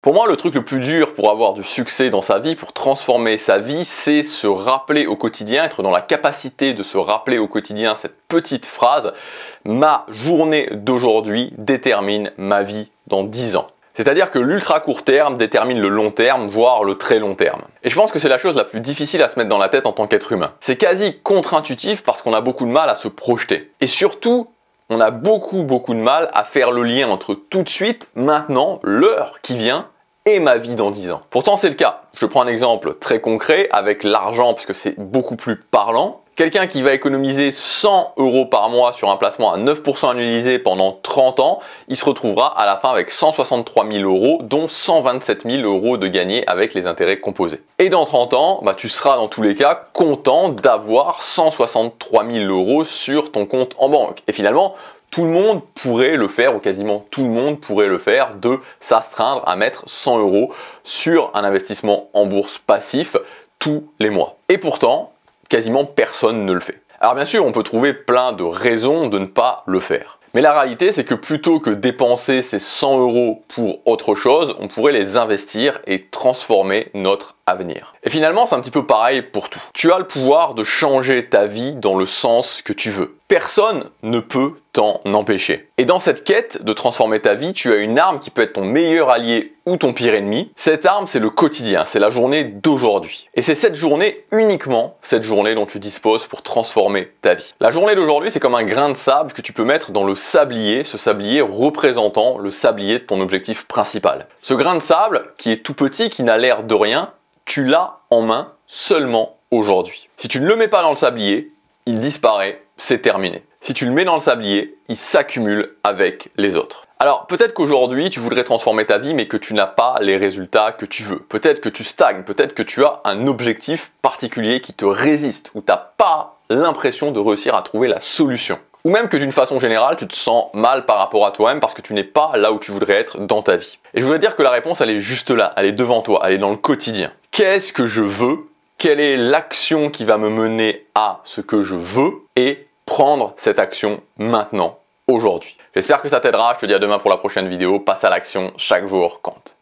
Pour moi, le truc le plus dur pour avoir du succès dans sa vie, pour transformer sa vie, c'est se rappeler au quotidien, être dans la capacité de se rappeler au quotidien cette petite phrase: ma journée d'aujourd'hui détermine ma vie dans 10 ans. C'est-à-dire que l'ultra court terme détermine le long terme, voire le très long terme. Et je pense que c'est la chose la plus difficile à se mettre dans la tête en tant qu'être humain. C'est quasi contre-intuitif parce qu'on a beaucoup de mal à se projeter. Et surtout, on a beaucoup de mal à faire le lien entre tout de suite, maintenant, l'heure qui vient, et ma vie dans 10 ans. Pourtant c'est le cas. Je prends un exemple très concret avec l'argent parce que c'est beaucoup plus parlant. Quelqu'un qui va économiser 100 € par mois sur un placement à 9% annualisé pendant 30 ans, il se retrouvera à la fin avec 163 000 €, dont 127 000 € de gagnés avec les intérêts composés. Et dans 30 ans, tu seras dans tous les cas content d'avoir 163 000 € sur ton compte en banque. Et finalement, tout le monde pourrait le faire, ou quasiment tout le monde pourrait le faire, de s'astreindre à mettre 100 € sur un investissement en bourse passif tous les mois. Et pourtant, quasiment personne ne le fait. Alors bien sûr, on peut trouver plein de raisons de ne pas le faire. Mais la réalité, c'est que plutôt que dépenser ces 100 € pour autre chose, on pourrait les investir et transformer notre avenir. Et finalement, c'est un petit peu pareil pour tout. Tu as le pouvoir de changer ta vie dans le sens que tu veux. Personne ne peut t'en empêcher. Et dans cette quête de transformer ta vie, tu as une arme qui peut être ton meilleur allié ou ton pire ennemi. Cette arme, c'est le quotidien, c'est la journée d'aujourd'hui. Et c'est cette journée, uniquement cette journée dont tu disposes pour transformer ta vie. La journée d'aujourd'hui, c'est comme un grain de sable que tu peux mettre dans le sablier, ce sablier représentant le sablier de ton objectif principal. Ce grain de sable, qui est tout petit, qui n'a l'air de rien, tu l'as en main seulement aujourd'hui. Si tu ne le mets pas dans le sablier, il disparaît, c'est terminé. Si tu le mets dans le sablier, il s'accumule avec les autres. Alors peut-être qu'aujourd'hui tu voudrais transformer ta vie mais que tu n'as pas les résultats que tu veux. Peut-être que tu stagnes, peut-être que tu as un objectif particulier qui te résiste ou tu n'as pas l'impression de réussir à trouver la solution. Ou même que d'une façon générale, tu te sens mal par rapport à toi-même parce que tu n'es pas là où tu voudrais être dans ta vie. Et je voudrais dire que la réponse, elle est juste là, elle est devant toi, elle est dans le quotidien. Qu'est-ce que je veux? Quelle est l'action qui va me mener à ce que je veux? Et prendre cette action maintenant, aujourd'hui. J'espère que ça t'aidera, je te dis à demain pour la prochaine vidéo. Passe à l'action, chaque jour compte.